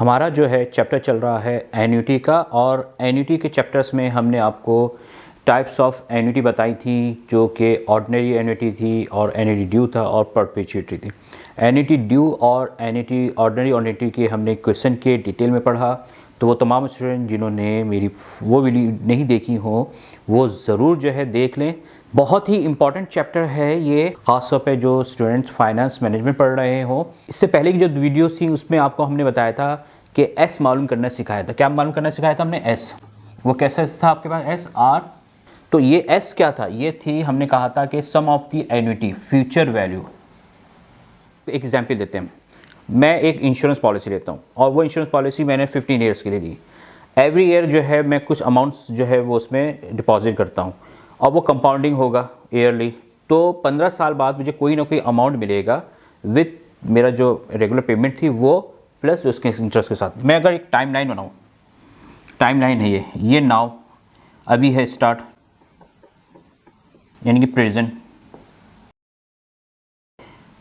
हमारा जो है चैप्टर चल रहा है एन्युटी का, और एन्युटी के चैप्टर्स में हमने आपको टाइप्स ऑफ एन्युटी बताई थी, जो कि ऑर्डिनरी एन्युटी थी और एन्युटी ड्यू था और परपेचुइटी थी। एन्युटी ड्यू और एन्युटी ऑर्डिनरी एन्युटी के हमने क्वेश्चन के डिटेल में पढ़ा। तो वो तमाम स्टूडेंट जिन्होंने मेरी वो वीडियो नहीं देखी हो वो ज़रूर जो है देख लें। बहुत ही इंपॉर्टेंट चैप्टर है ये, ख़ासतौर पे जो स्टूडेंट्स फाइनेंस मैनेजमेंट पढ़ रहे हो। इससे पहले की जो वीडियोस थी उसमें आपको हमने बताया था कि एस मालूम करना सिखाया था। क्या मालूम करना सिखाया था हमने? एस। वो कैसा था आपके पास? S R. तो ये एस क्या था? ये थी, हमने कहा था कि sum of the annuity future value. एक एग्जाम्पल देते हैं, मैं एक इंश्योरेंस पॉलिसी लेता हूँ और वो इंश्योरेंस पॉलिसी मैंने 15 ईयर्स के लिए ली। एवरी ईयर जो है मैं कुछ अमाउंट्स जो है वो उसमें डिपॉजिट करता हूँ और वो कंपाउंडिंग होगा ईयरली। तो 15 साल बाद मुझे कोई ना कोई अमाउंट मिलेगा विथ मेरा जो रेगुलर पेमेंट थी वो प्लस उसके इंटरेस्ट के साथ। मैं अगर एक टाइम लाइन बनाऊँ, टाइम लाइन है ये नाउ अभी है स्टार्ट, यानी कि प्रेजेंट।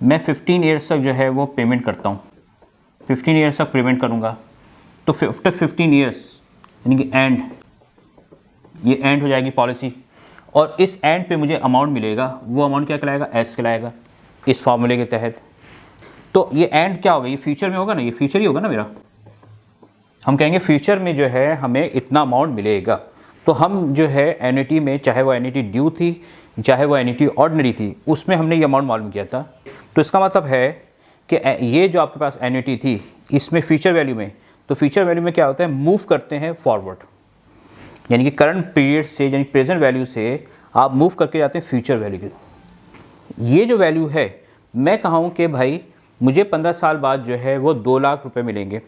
मैं 15 ईयर्स तक जो है वो पेमेंट करता हूँ, 15 ईयर्स तक पेमेंट करूँगा। तो आफ्टर 15 ईयर्स यानी कि एंड, ये एंड हो जाएगी पॉलिसी, और इस एंड पे मुझे अमाउंट मिलेगा। वो अमाउंट क्या कहलाएगा? एस कहलाएगा इस फार्मूले के तहत। तो ये एंड क्या होगा? ये फ्यूचर में होगा ना, ये फ्यूचर ही होगा ना मेरा। हम कहेंगे फ्यूचर में जो है हमें इतना अमाउंट मिलेगा। तो हम जो है एन्युटी में, चाहे वो एन्युटी ड्यू थी चाहे वो एन्युटी ऑर्डिनरी थी, उसमें हमने ये अमाउंट मालूम किया था। तो इसका मतलब है कि ये जो आपके पास एन्युटी थी इसमें फ्यूचर वैल्यू में, तो फ्यूचर वैल्यू में क्या होता है? मूव करते हैं फॉरवर्ड, यानी कि करंट पीरियड से, यानी प्रेजेंट वैल्यू से आप मूव करके जाते हैं फ्यूचर वैल्यू की। ये जो वैल्यू है, मैं कहूँ कि भाई मुझे 15 साल बाद जो है वो 2 लाख रुपए मिलेंगे।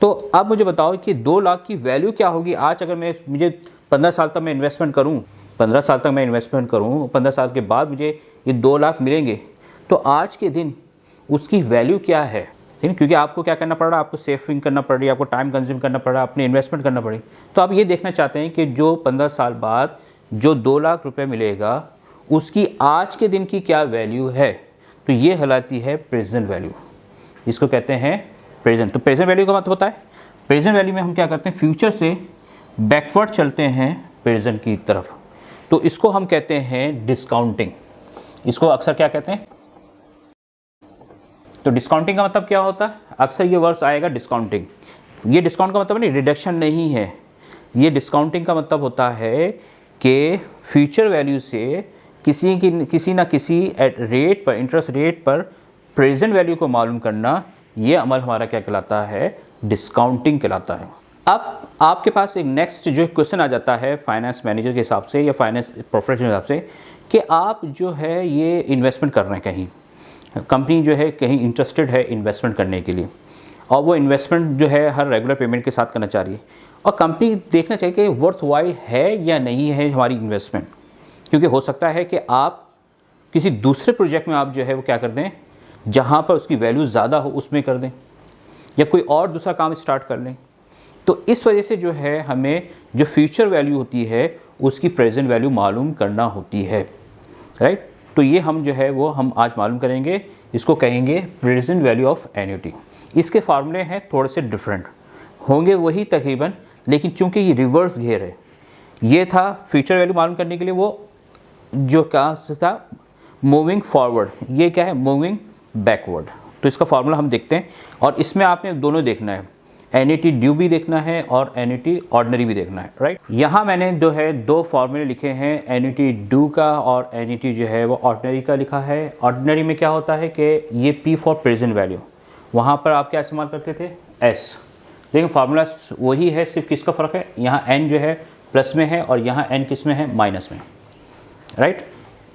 तो अब मुझे बताओ कि 2 लाख की वैल्यू क्या होगी आज, अगर मुझे 15 साल तक मैं इन्वेस्टमेंट करूँ, 15 साल तक मैं इन्वेस्टमेंट करूँ, 15 साल के बाद मुझे ये 2 लाख मिलेंगे। तो आज के दिन उसकी वैल्यू क्या है? ठीक है, क्योंकि आपको क्या करना पड़ रहा है? आपको सेविंग करना पड़ रही है, आपको टाइम कंज्यूम करना पड़ रहा है, अपनी इन्वेस्टमेंट करना पड़ी। तो आप ये देखना चाहते हैं कि जो 15 साल बाद जो 2 लाख रुपए मिलेगा उसकी आज के दिन की क्या वैल्यू है। तो ये कहलाती है प्रेजेंट वैल्यू, इसको कहते हैं प्रेजेंट। तो प्रेजेंट वैल्यू का मतलब होता है, प्रेजेंट वैल्यू में हम क्या करते हैं? फ्यूचर से बैकवर्ड चलते हैं प्रेजेंट की तरफ। तो इसको हम कहते हैं डिस्काउंटिंग। इसको अक्सर क्या कहते हैं? तो डिस्काउंटिंग का मतलब क्या होता है? अक्सर ये वर्ड्स आएगा डिस्काउंटिंग। ये डिस्काउंट का मतलब नहीं, रिडक्शन नहीं है। ये डिस्काउंटिंग का मतलब होता है कि फ्यूचर वैल्यू से किसी ना किसी रेट पर, इंटरेस्ट रेट पर प्रेजेंट वैल्यू को मालूम करना, ये अमल हमारा क्या कहलाता है? डिस्काउंटिंग कहलाता है। अब आपके पास एक नेक्स्ट जो क्वेश्चन आ जाता है फाइनेंस मैनेजर के हिसाब से या फाइनेंस प्रोफेशनल के हिसाब से, कि आप जो है ये इन्वेस्टमेंट कर रहे हैं, कहीं कंपनी जो है कहीं इंटरेस्टेड है इन्वेस्टमेंट करने के लिए, और वो इन्वेस्टमेंट जो है हर रेगुलर पेमेंट के साथ करना चाह रही है, और कंपनी देखना चाहिए कि वर्थ वाइल है या नहीं है हमारी इन्वेस्टमेंट। क्योंकि हो सकता है कि आप किसी दूसरे प्रोजेक्ट में आप जो है वो क्या कर दें, जहाँ पर उसकी वैल्यू ज़्यादा हो उसमें कर दें, या कोई और दूसरा काम स्टार्ट कर लें। तो इस वजह से जो है हमें जो फ्यूचर वैल्यू होती है उसकी प्रेजेंट वैल्यू मालूम करना होती है, राइट। तो ये हम जो है वो हम आज मालूम करेंगे, इसको कहेंगे प्रेजेंट वैल्यू ऑफ एन्युटी। इसके फार्मूले हैं थोड़े से डिफरेंट होंगे वही तकरीबन, लेकिन चूंकि ये रिवर्स घेर है, ये था फ्यूचर वैल्यू मालूम करने के लिए वो जो क्या था मूविंग फॉरवर्ड, ये क्या है? Moving backward. तो इसका फार्मूला हम देखते हैं, और इसमें आपने दोनों देखना है, एन्युटी ड्यू भी देखना है और एन्युटी ऑर्डिनरी भी देखना है, राइट। यहाँ मैंने जो है 2 फार्मूले लिखे हैं, एन्युटी ड्यू का और एन्युटी जो है वो ऑर्डिनरी का लिखा है। ऑर्डिनरी में क्या होता है कि ये पी फॉर प्रेजेंट वैल्यू, वहाँ पर आप क्या इस्तेमाल करते थे? एस। लेकिन फार्मूला वही है, सिर्फ किसका फ़र्क है? यहाँ एन जो है प्लस में है और यहाँ एन किस में है? माइनस में, राइट।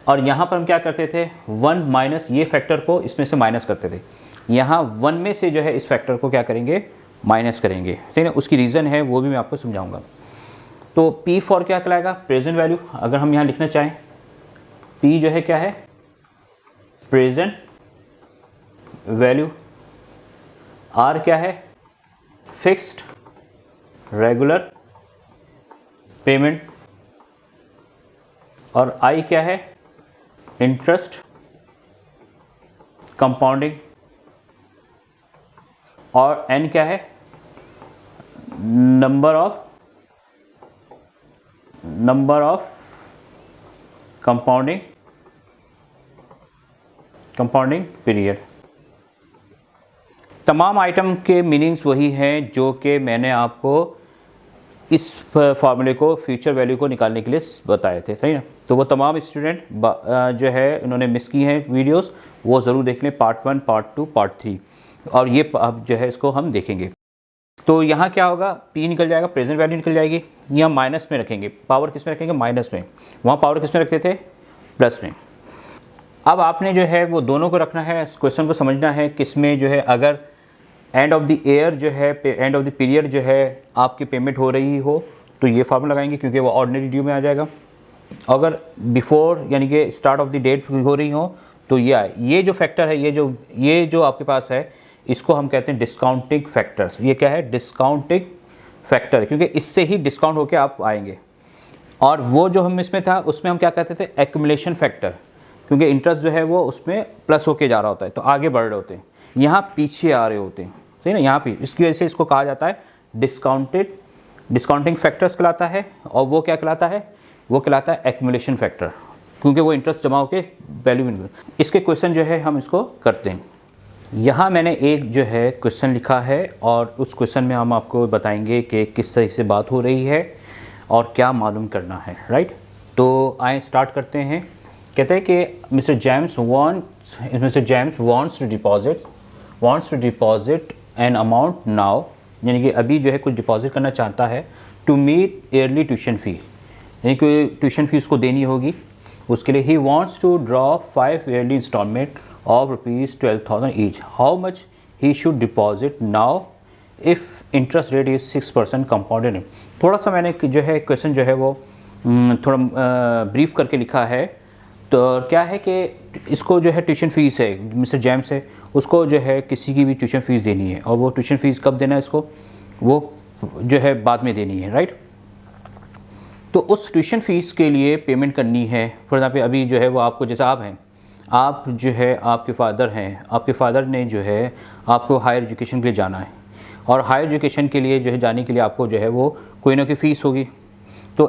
और यहाँ पर हम क्या करते थे? 1 माइनस ये फैक्टर को इसमें से माइनस करते थे। यहाँ 1 में से जो है इस फैक्टर को क्या करेंगे? माइनस करेंगे, ठीक है। उसकी रीज़न है वो भी मैं आपको समझाऊंगा। तो P फॉर क्या कहलाएगा? Present value. अगर हम यहाँ लिखना चाहें, P जो है क्या है? Present value. R क्या है? Fixed regular payment. और I क्या है? Interest compounding. और N क्या है? Number of compounding period. तमाम आइटम के मीनिंग्स वही हैं जो कि मैंने आपको इस फार्मूले को फ्यूचर वैल्यू को निकालने के लिए बताए थे, सही ना। तो वो तमाम स्टूडेंट जो है उन्होंने मिस की हैं वीडियोस, वो ज़रूर देख लें, पार्ट 1, पार्ट 2, पार्ट 3, और ये अब जो है इसको हम देखेंगे। तो यहाँ क्या होगा, P निकल जाएगा, प्रेजेंट वैल्यू निकल जाएगी, यहाँ माइनस में रखेंगे, पावर किस में रखेंगे, माइनस में, वहाँ पावर किस में रखते थे, प्लस में। अब आपने जो है वो दोनों को रखना है, इस क्वेश्चन को समझना है, किस में जो है अगर एंड ऑफ द ईयर जो है, एंड ऑफ द पीरियड जो है आपकी पेमेंट हो रही हो तो ये फार्मूला लगाएंगे क्योंकि वो ऑर्डिनरी ड्यू में आ जाएगा। अगर बिफोर यानी कि स्टार्ट ऑफ द डेट हो रही हो तो ये आए। ये जो फैक्टर है, ये जो आपके पास है, इसको हम कहते हैं डिस्काउंटिंग फैक्टर। ये क्या है, डिस्काउंटिंग फैक्टर, क्योंकि इससे ही डिस्काउंट होकर आप आएंगे। और वो जो हम इसमें था उसमें हम क्या कहते थे, एक्यूमुलेशन फैक्टर, क्योंकि इंटरेस्ट जो है वो उसमें प्लस होके जा रहा होता है तो आगे बढ़ रहे होते हैं, यहाँ पीछे आ रहे होते हैं, सही ना, यहाँ पे। इसकी वजह से इसको कहा जाता है डिस्काउंटिंग फैक्टर्स कहलाता है। और वो क्या कहलाता है, वो कहलाता है एक्यूमुलेशन फैक्टर, क्योंकि वो इंटरेस्ट जमा होकर वैल्यू में। इसके क्वेश्चन जो है हम इसको करते हैं। यहाँ मैंने एक जो है क्वेश्चन लिखा है और उस क्वेश्चन में हम आपको बताएंगे कि किस तरह से बात हो रही है और क्या मालूम करना है, राइट। तो आए स्टार्ट करते हैं। कहते हैं कि mister James wants to deposit an amount now, यानी कि अभी जो है कुछ डिपॉजिट करना चाहता है, to meet yearly tuition fee, यानी कि ट्यूशन फ़ीस को देनी होगी उसके लिए। He wants to draw 5 yearly instalment of ₹12,000 each. How much he should deposit now if interest rate is 6% compounded. थोड़ा सा मैंने जो है क्वेश्चन जो है वो थोड़ा ब्रीफ करके लिखा है। तो क्या है कि इसको जो है ट्यूशन फ़ीस है, मिस्टर जेम्स है, उसको जो है किसी की भी ट्यूशन फ़ीस देनी है, और वो ट्यूशन फ़ीस कब देना है इसको, वो जो है बाद में देनी है, राइट। तो उस ट्यूशन फ़ीस के लिए पेमेंट करनी है। फॉर एग्जाम्पल अभी जो है वो आपको, जैसे आप हैं, आप जो है आपके फादर हैं, आपके फादर ने जो है आपको हायर एजुकेशन के लिए जाना है, और हायर एजुकेशन के लिए जो है जाने के लिए आपको जो है वो कोई ना कोई फ़ीस होगी। तो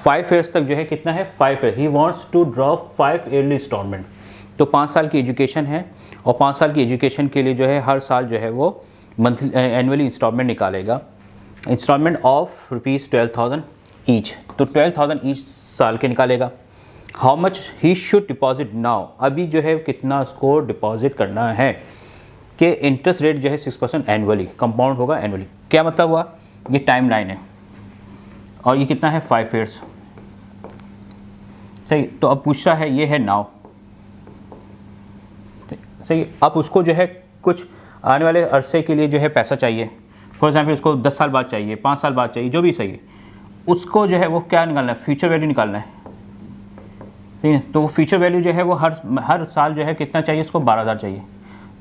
5 ईयर्स तक जो है कितना है, 5 year. He wants to draw 5 yearly instalment. तो 5 साल की एजुकेशन है, और 5 साल की एजुकेशन के लिए जो है हर साल जो है वो मंथली एनुअली इंस्टॉलमेंट निकालेगा, इंस्टॉलमेंट ऑफ ₹12,000 ईच। तो 12,000 ईच साल के निकालेगा। How much he should deposit now, अभी जो है कितना उसको डिपॉजिट करना है, कि इंटरेस्ट रेट जो है 6% एनुअली, कंपाउंड होगा एनुअली। क्या मतलब हुआ, ये टाइम लाइन है, और ये कितना है, 5 ईयर्स, सही। तो अब पूछता है, ये है नाउ, सही। अब उसको जो है कुछ आने वाले अरसे के लिए जो है पैसा चाहिए। फॉर एग्जाम्पल उसको 10 साल बाद चाहिए, 5 साल बाद चाहिए, जो भी सही है, उसको जो है वो क्या निकालना है, फ्यूचर वैल्यू निकालना है, ठीक है। तो वो फ्यूचर वैल्यू जो है वो हर साल जो है कितना चाहिए इसको, 12,000 चाहिए।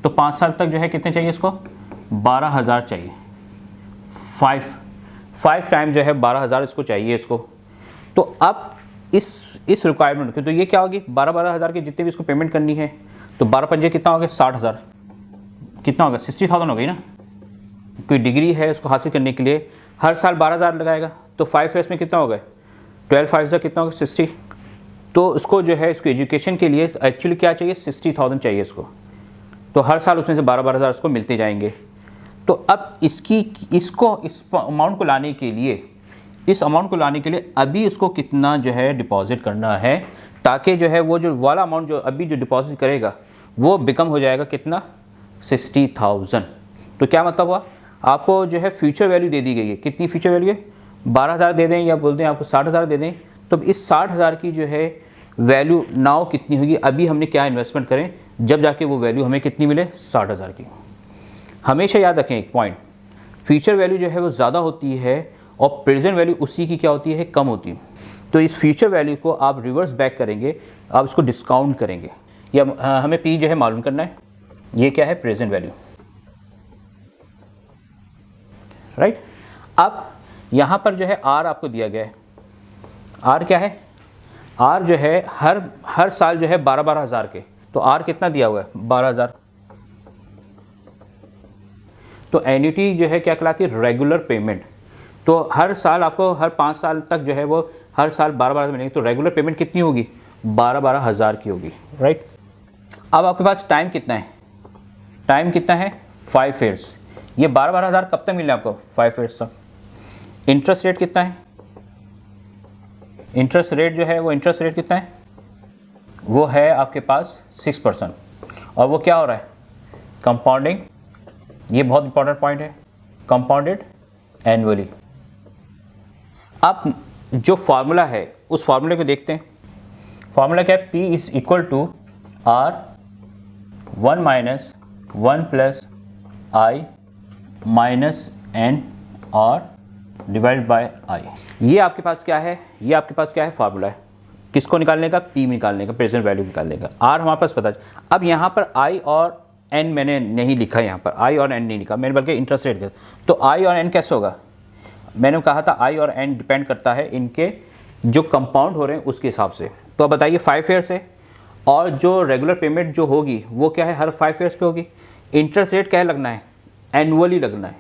तो 5 साल तक जो है कितने चाहिए इसको, 12,000 चाहिए। 5 टाइम जो है 12,000 इसको चाहिए इसको। तो अब इस रिक्वायरमेंट, तो ये क्या होगी, 12,000 की जितने भी इसको पेमेंट करनी है, तो 12 पंजे कितना हो गया, 60,000, कितना होगा, 60,000 हो गई ना। कोई डिग्री है उसको हासिल करने के लिए हर साल 12,000 लगाएगा, तो 5 ईयर्स में कितना हो गया, 12 5 से कितना होगा, 60। तो उसको जो है इसको एजुकेशन के लिए एक्चुअली क्या चाहिए, 60,000 चाहिए इसको। तो हर साल उसमें से 12,000 उसको मिलते जाएंगे। तो अब इस अमाउंट को लाने के लिए अभी उसको कितना जो है डिपॉजिट करना है, ताकि जो है वो जो वाला अमाउंट जो अभी जो डिपॉजिट करेगा वो बिकम हो जाएगा कितना, 60,000। तो क्या मतलब हुआ, आपको जो है फ्यूचर वैल्यू दे दी गई है। कितनी फ्यूचर वैल्यू है, 12,000 दे दें या बोलते हैं आपको 60,000 दे दें। तो इस 60,000 की जो है वैल्यू नाउ कितनी होगी, अभी हमने क्या इन्वेस्टमेंट करें, जब जाके वो वैल्यू हमें कितनी मिले, 60,000 की। हमेशा याद रखें एक पॉइंट, फ्यूचर वैल्यू जो है वो ज़्यादा होती है और प्रेजेंट वैल्यू उसी की क्या होती है, कम होती है। तो इस फ्यूचर वैल्यू को आप रिवर्स बैक करेंगे, आप इसको डिस्काउंट करेंगे, या हमें पी जो है मालूम करना है, ये क्या है, प्रेजेंट वैल्यू, राइट। अब यहाँ पर जो है आर आपको दिया गया है। आर क्या है, आर जो है हर साल जो है 12,000 के, तो आर कितना दिया हुआ है, 12,000। तो एन्युटी जो है क्या कहलाती है, रेगुलर पेमेंट। तो हर साल आपको हर 5 साल तक जो है वो हर साल 12-12 मिलेंगे, तो रेगुलर पेमेंट कितनी होगी? 12-12 हज़ार की होगी, राइट। अब आपके पास टाइम कितना है? टाइम कितना है? 5 ईयर्स। ये 12-12 हज़ार कब तक मिले आपको? 5 ईयर्स तक। इंटरेस्ट रेट कितना है? इंटरेस्ट रेट जो है वो इंटरेस्ट रेट कितना है? वो है आपके पास 6%। और वो क्या हो रहा है? कंपाउंडिंग। ये बहुत इंपॉर्टेंट पॉइंट है, कंपाउंडेड एनुअली। अब जो फार्मूला है उस फार्मूले को देखते हैं। फार्मूला क्या है? P is equal to R 1 minus 1 plus I minus N R divide by I। ये आपके पास क्या है? ये आपके पास क्या है? फार्मूला है। किसको निकालने का? P निकालने का, प्रेजेंट वैल्यू निकालने का। R हमारे पास पता है। अब यहाँ पर I और N मैंने नहीं लिखा, यहाँ पर I और N नहीं लिखा मैंने, बल्कि इंटरेस्ट रेट का। तो I और N कैसे होगा? मैंने कहा था I और N डिपेंड करता है इनके जो कंपाउंड हो रहे हैं उसके हिसाब से। तो अब बताइए 5 ईयर्स है और जो रेगुलर पेमेंट जो होगी वो क्या है? हर 5 ईयर्स पे होगी। इंटरेस्ट रेट क्या है लगना है? एनुअली लगना है।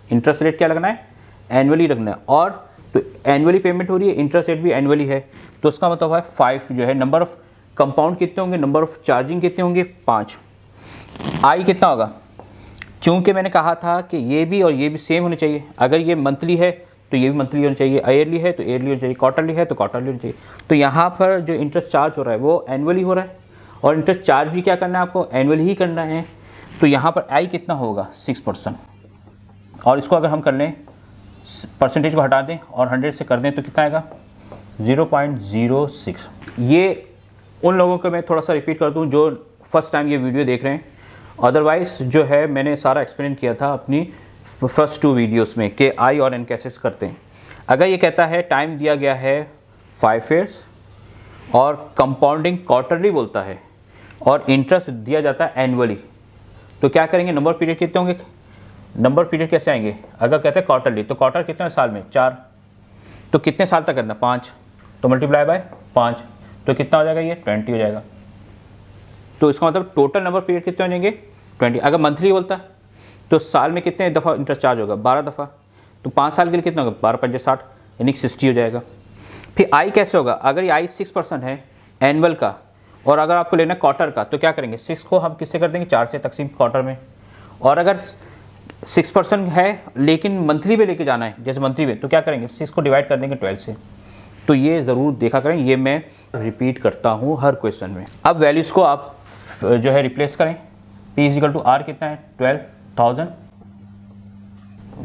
इंटरेस्ट रेट क्या लगना है? एनुअली लगना है। और तो एनुअली पेमेंट हो रही है, इंटरेस्ट रेट भी एनुअली है, तो उसका मतलब है 5 जो है। नंबर ऑफ कंपाउंड कितने होंगे? नंबर ऑफ चार्जिंग कितने होंगे? 5। आई कितना होगा? चूंकि मैंने कहा था कि ये भी और ये भी सेम होने चाहिए। अगर ये मंथली है तो ये भी मंथली होना चाहिए, ईयरली है तो ईयरली होना चाहिए, क्वार्टरली है तो क्वार्टरली होना चाहिए। तो यहाँ पर जो इंटरेस्ट चार्ज हो रहा है वो एनुअली हो रहा है, और इंटरेस्ट चार्ज भी क्या करना है आपको? एनुअली ही करना है। तो यहाँ पर आई कितना होगा? 6%। और इसको अगर हम कर लें, परसेंटेज को हटा दें और 100 से कर दें तो कितना आएगा? 0.06। ये उन लोगों को मैं थोड़ा सा रिपीट कर दूँ जो फर्स्ट टाइम ये वीडियो देख रहे हैं। अदरवाइज़ जो है मैंने सारा एक्सप्लेन किया था अपनी फर्स्ट 2 वीडियोस में कि आई और एन कैसे करते हैं। अगर ये कहता है टाइम दिया गया है 5 ईयर्स और कंपाउंडिंग क्वार्टरली बोलता है और इंटरेस्ट दिया जाता है एनुअली, तो क्या करेंगे? नंबर पीरियड कितने होंगे? नंबर पीरियड कैसे आएंगे? अगर कहते हैं क्वार्टरली तो क्वार्टर कितने साल में? 4। तो कितने साल तक करना? 5। तो मल्टीप्लाई बाय 5 तो कितना हो जाएगा? ये 20 हो जाएगा। तो इसका मतलब टोटल नंबर पीरियड कितने हो जाएंगे? 20। अगर मंथली बोलता है तो साल में कितने दफ़ा इंटरेस्ट चार्ज होगा? 12 दफ़ा। तो 5 साल के लिए कितना होगा? 12 5 60 यानी 60 हो जाएगा। फिर आई कैसे होगा? अगर ये आई 6% है एनुअल का, और अगर आपको लेना क्वार्टर का, तो क्या करेंगे? 6 को हम किससे कर देंगे? 4 से तकसीम क्वार्टर में। और अगर 6% है लेकिन मंथली में लेके जाना है, जैसे मंथली में, तो क्या करेंगे? 6 को डिवाइड कर देंगे 12 से। तो ये ज़रूर देखा करें, ये मैं रिपीट करता हूँ हर क्वेश्चन में। अब वैल्यूज़ को आप जो है रिप्लेस करें। P is equal to R कितना है? 12,000।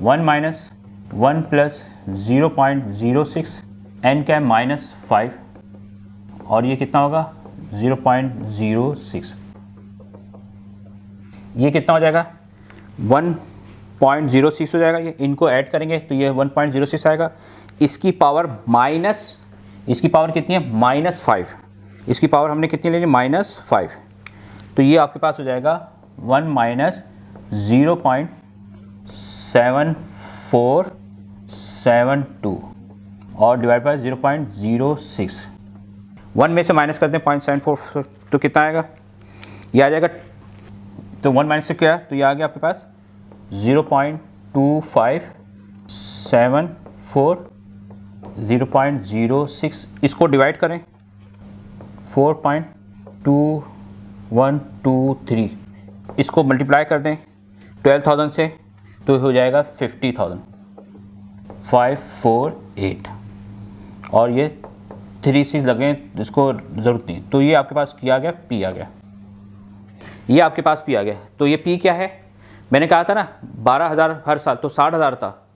1 माइनस 1 प्लस 0.06, N क्या है? -5, और ये कितना होगा? 0.06। ये कितना हो जाएगा? 1.06 हो जाएगा। ये इनको ऐड करेंगे तो ये 1.06 आएगा। इसकी पावर माइनस, इसकी पावर कितनी है? -5। इसकी पावर हमने कितनी ले ली? -5। तो ये आपके पास हो जाएगा 1 माइनस 0.7472 और डिवाइड बाय 0.06। 1 में से माइनस करते हैं 0.74 तो कितना आएगा? ये आ जाएगा। तो 1 माइनस से क्या? तो ये आ गया आपके पास 0.2574, 0.06। इसको डिवाइड करें 4.2123, इसको मल्टीप्लाई कर दें 12,000 से तो हो जाएगा 50,000, 548। और ये 36 लगे, इसको ज़रूरत नहीं। तो ये आपके पास किया गया, P आ गया। ये आपके पास P आ गया। तो ये P क्या है? मैंने कहा था ना 12,000 हर साल, तो 60,000 था।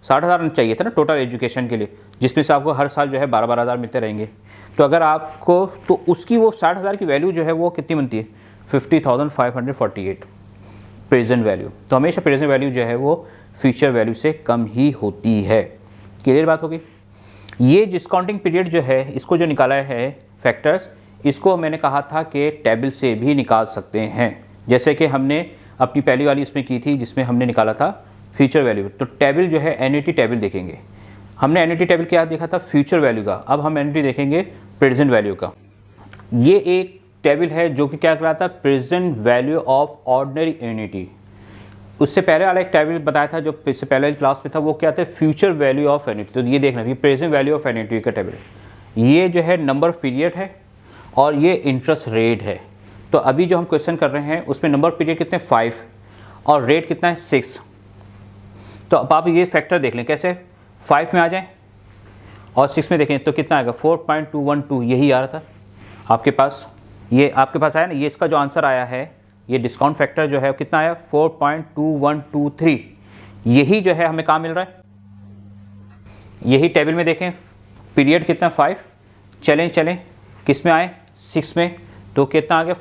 60,000 चाहिए था ना टोटल एजुकेशन के लिए, जिसमें से आपको हर साल जो है 12-12 हज़ार मिलते रहेंगे। तो अगर आपको, तो उसकी वो 60,000 की वैल्यू जो है वो कितनी बनती है? 50,548 प्रेजेंट वैल्यू। तो हमेशा प्रेजेंट वैल्यू जो है वो फ्यूचर वैल्यू से कम ही होती है। क्लियर बात होगी? ये डिस्काउंटिंग पीरियड जो है, इसको जो निकाला है फैक्टर्स, इसको मैंने कहा था कि टेबल से भी निकाल सकते हैं, जैसे कि हमने अपनी पहली वाली इसमें की थी जिसमें हमने निकाला था फ्यूचर वैल्यू। तो टेबल जो है एन्युटी टेबल देखेंगे। हमने एन्युटी टेबल क्या देखा था? फ्यूचर वैल्यू का। अब हम एन्युटी देखेंगे प्रेजेंट वैल्यू का। ये एक टेबल है जो कि क्या कहलाता है? Present value of ordinary annuity. उससे पहले वाला एक टेबल बताया था जो इससे पहले क्लास में था, वो क्या था, फ्यूचर वैल्यू ऑफ एन्युटी। तो ये देखना, ये प्रेजेंट वैल्यू ऑफ एन्युटी का टेबल है। ये जो है नंबर ऑफ पीरियड है और ये इंटरेस्ट रेट है। तो अभी जो हम क्वेश्चन कर रहे हैं उसमें नंबर ऑफ पीरियड कितने 5 और रेट कितना है 6। तो अब आप ये फैक्टर देख लें कैसे, 5 में आ जाएं और 6 में देखें तो कितना आएगा 4.212, यही आ रहा था आपके पास, ये आपके पास आया ना। ये इसका जो आंसर आया है, ये डिस्काउंट फैक्टर जो है कितना आया 4.2123, यही जो है हमें कहाँ मिल रहा है, यही टेबल में देखें। पीरियड कितना 5, चलें किस में आए 6 में, तो कितना आ गया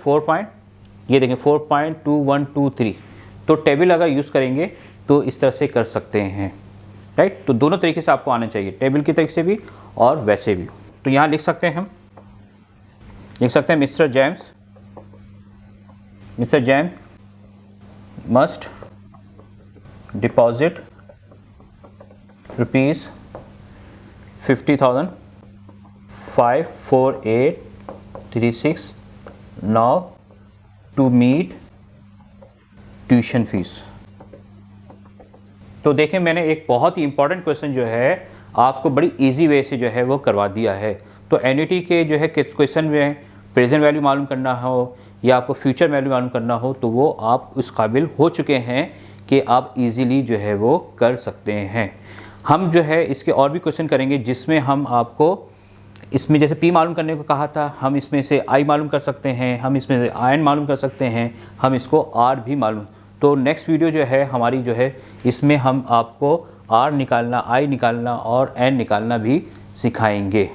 ये देखें 4.2123। तो टेबल अगर यूज़ करेंगे तो इस तरह से कर सकते हैं, राइट। तो दोनों तरीके से आपको आना चाहिए, टेबल की तरीके से भी और वैसे भी। तो यहाँ लिख सकते हैं हम, लिख सकते हैं mister James must deposit ₹50,000 54836 now to meet tuition fees. तो देखें, मैंने एक बहुत ही इंपॉर्टेंट क्वेश्चन जो है आपको बड़ी इजी वे से जो है वो करवा दिया है। तो एन्युटी के जो है क्वेश्चन में प्रेजेंट वैल्यू मालूम करना हो या आपको फ्यूचर वैल्यू मालूम करना हो तो वो आप उस काबिल हो चुके हैं कि आप इजीली जो है वो कर सकते हैं। हम जो है इसके और भी क्वेश्चन करेंगे जिसमें हम आपको इसमें जैसे P मालूम करने को कहा था, हम इसमें से I मालूम कर सकते हैं, हम इसमें से आयन मालूम कर सकते हैं, हम इसको R भी मालूम। तो नेक्स्ट वीडियो जो है हमारी जो है इसमें हम आपको R निकालना, I निकालना और N निकालना भी सिखाएंगे।